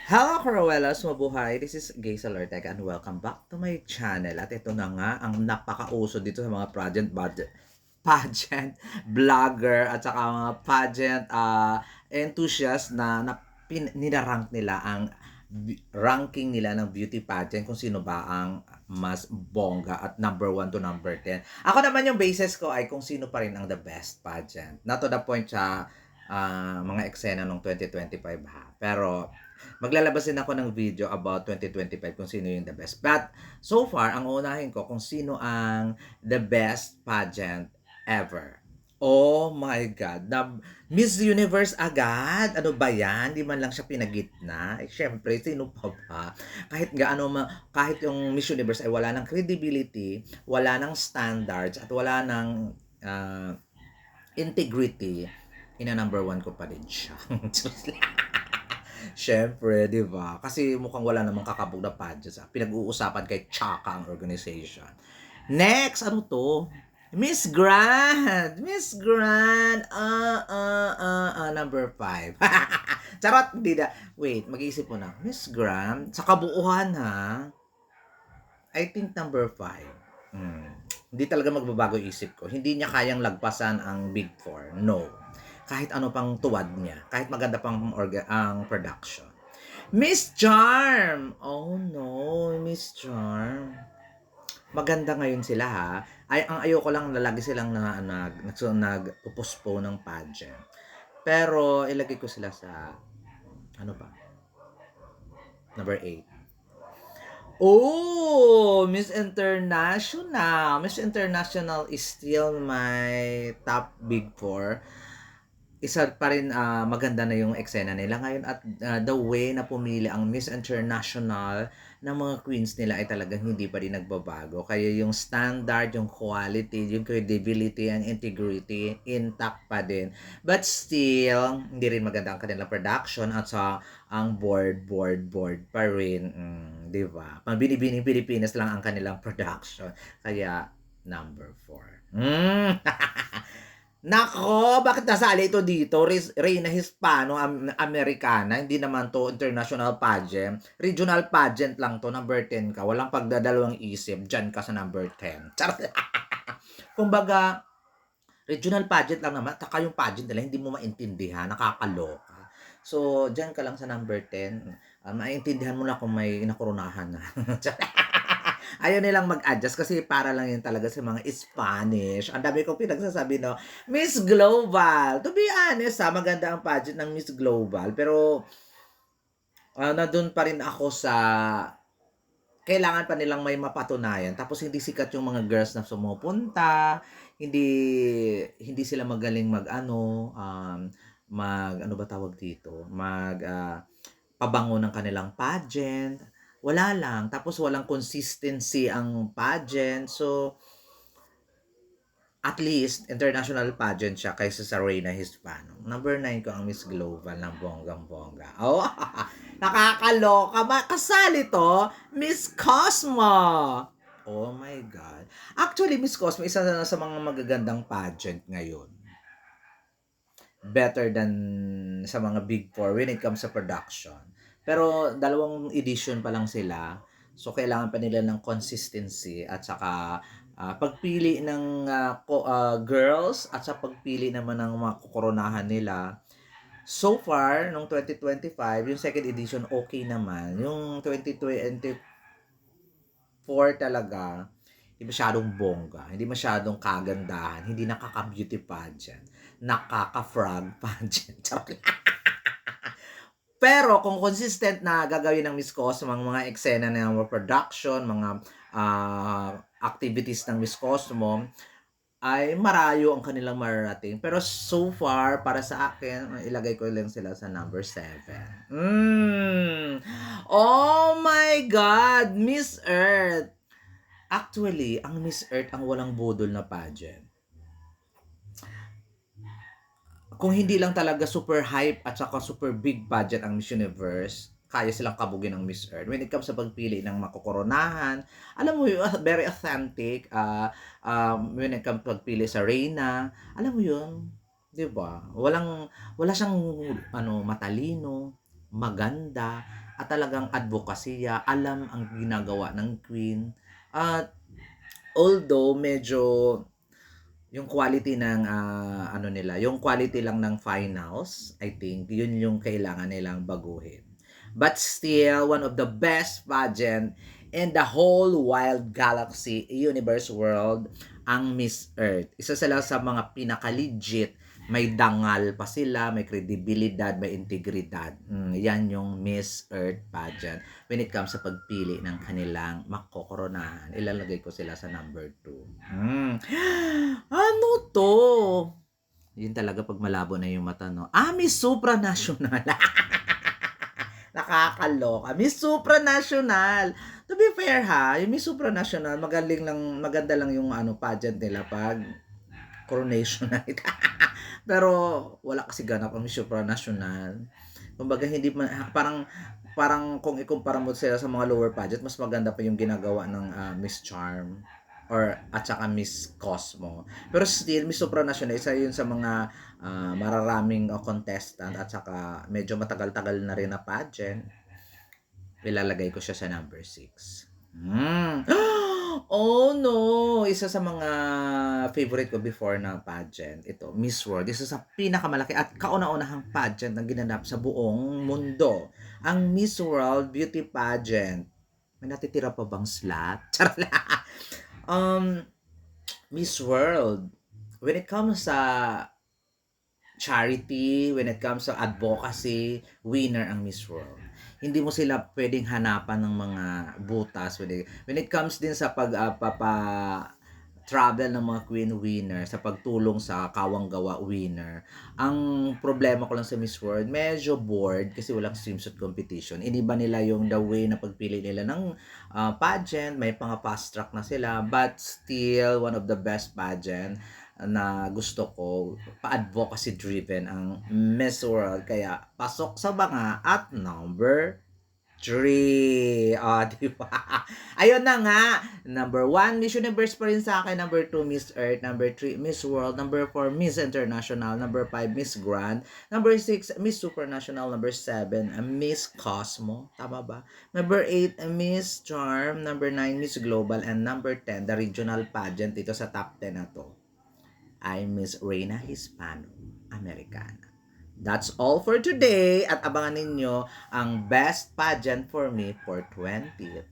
Hello, Cruellas! Mabuhay! This is Gay Salertec and welcome back to my channel. At ito na nga ang napakauso dito sa mga pageant vlogger at saka mga pageant enthusiast na ninarank nila ang ranking nila ng beauty pageant kung sino ba ang mas bongga at number 1 to number 10. Ako naman yung basis ko ay kung sino pa rin ang the best pageant. Not to the point sa mga eksena nung 2025 ha. Pero maglalabas din ako ng video about 2025 kung sino yung the best. But so far, ang unahin ko kung sino ang the best pageant ever. Oh my God. Miss Universe agad? Ano ba yan? Di man lang siya pinagitna. Eh, syempre, sino pa ba? Kahit yung Miss Universe ay wala ng credibility, wala ng standards, at wala ng integrity, number 1 ko pa rin siya. Siyempre, 'di ba? Kasi mukhang wala namang kakabog na pageants. Pinag-uusapan kay Chaka ang organization. Next, ano 'to? Miss Grand! Miss Grand! Number 5. Charot, hindi na. Wait, mag-iisip mo na. Miss Grand, sa kabuuhan ha, I think number 5. Hindi talaga magbabago isip ko. Hindi niya kayang lagpasan ang Big Four. No. Kahit ano pang tuwad niya. Kahit maganda pang ang production. Miss Charm! Oh no, Miss Charm. Maganda ngayon sila ha. Ang ayoko lang na lagi silang nagpo-postpone ng pageant. Pero ilagay ko sila sa ano ba? Number 8. Oh, Miss International. Miss International is still my top Big Four. Isa pa rin maganda na yung eksena nila ngayon at the way na pumili ang Miss International ng mga queens nila ay talagang hindi pa rin nagbabago. Kaya yung standard, yung quality, yung credibility, and integrity intact pa din. But still, hindi rin maganda ang kanilang production at sa ang board pa rin. Di ba? Pang binibining Pilipinas lang ang kanilang production. Kaya, number 4. Nako, bakit nasali ito dito? Reina Hispano-Americana, hindi naman to international pageant. Regional pageant lang to, number 10 ka. Walang pagdadalawang isip, dyan ka sa number 10. Charot. Kumbaga, regional pageant lang naman, taka yung pageant nila, hindi mo maintindihan, nakakaloka. So, dyan ka lang sa number 10. Maintindihan mo na kung may nakurunahan na. Ayaw nilang mag-adjust kasi para lang yun talaga sa mga Spanish. Ang dami kong pinagsasabi, no? Miss Global. To be honest, maganda ang pageant ng Miss Global. Pero, nandun pa rin ako sa kailangan pa nilang may mapatunayan. Tapos hindi sikat yung mga girls na sumupunta, hindi hindi sila magaling ano ba tawag dito? Pabango ng kanilang pageant. Wala lang. Tapos walang consistency ang pageant. So, at least, international pageant siya kaysa sa Reina Hispano. Number 9 ko ang Miss Global ng bonggang-bongga. Oh, nakakaloka. Kasali to, Miss Cosmo. Oh my God. Actually, Miss Cosmo, isa na sa mga magagandang pageant ngayon. Better than sa mga Big Four when it comes sa production. Pero 2 edition pa lang sila. So, kailangan pa nila ng consistency at saka pagpili ng girls at sa pagpili naman ng mga kukoronahan nila. So far, nung 2025, yung second edition okay naman. Yung 2024 talaga, hindi masyadong bongga, hindi masyadong kagandahan, hindi nakaka-beauty pageant, nakaka-frog pageant. Pero kung consistent na gagawin ng Miss Cosmo ang mga eksena ng production, mga activities ng Miss Cosmo, ay marayo ang kanilang mararating. Pero so far, para sa akin, ilagay ko lang sila sa number 7. Oh my God! Miss Earth! Actually, ang Miss Earth ang walang budol na pageant. Kung hindi lang talaga super hype at saka super big budget ang Miss Universe, kaya silang kabugin ng Miss Earth. When it comes sa pagpili ng makokoronahan, alam mo yun, very authentic. When it comes pagpili sa Reyna, alam mo yun, di ba? Wala siyang matalino. maganda, at talagang advokasya, alam ang ginagawa ng queen. At although medyo yung quality ng ano nila, yung quality lang ng finals, I think yun yung kailangan nilang baguhin. But still, one of the best pageant in the whole wild galaxy, universe world, ang Miss Earth. Isa sila sa mga pinaka-legit, may dangal pa sila, may kredibilidad, may integridad. Yan yung Miss Earth pageant when it comes sa pagpili ng kanilang makokoronahan. Ilalagay ko sila sa number 2. Ano to? Yun talaga pag malabo na yung mata, no? Miss Supranational. Nakakaloka. Miss Supranational. To be fair ha, yung Miss Supranational, maganda lang yung pageant nila pag coronation night. Pero wala kasi ganap ang Miss Supranational. Kumbaga hindi man parang kung ikumpara mo sila sa mga lower pageant, mas maganda pa yung ginagawa ng Miss Charm or at saka Miss Cosmo. Pero still, Miss Supranational, isa yun sa mga mararaming contestant at saka medyo matagal-tagal na rin na pageant. Ilalagay ko siya sa number 6. Oh no! Isa sa mga favorite ko before na pageant. Ito, Miss World. Isa sa pinakamalaki at kauna-unahang pageant na ginanap sa buong mundo. Ang Miss World Beauty Pageant. May natitira pa bang slot? Charot. um, Miss World. When it comes sa charity, when it comes sa advocacy, winner ang Miss World. Hindi mo sila pwedeng hanapan ng mga butas. When it comes din sa travel ng mga queen winner, sa pagtulong sa kawang-gawa winner, ang problema ko lang sa Miss World, medyo bored kasi walang swimsuit competition. Iniba nila yung the way na pagpili nila ng pageant, may pang fast track na sila, but still one of the best pageant na gusto ko, pa-advocacy driven ang Miss World. Kaya, pasok sa banga at number 3. Di ba? Ayun na nga. Number 1, Miss Universe pa rin sa akin. Number 2, Miss Earth. Number 3, Miss World. Number 4, Miss International. Number 5, Miss Grand. Number 6, Miss Supranational. Number 7, Miss Cosmo. Tama ba? Number 8, Miss Charm. Number 9, Miss Global. And number 10, the regional pageant dito sa top 10 na to, ay Miss Reina Hispano Americana. That's all for today at abangan ninyo ang best pageant for me for 2025.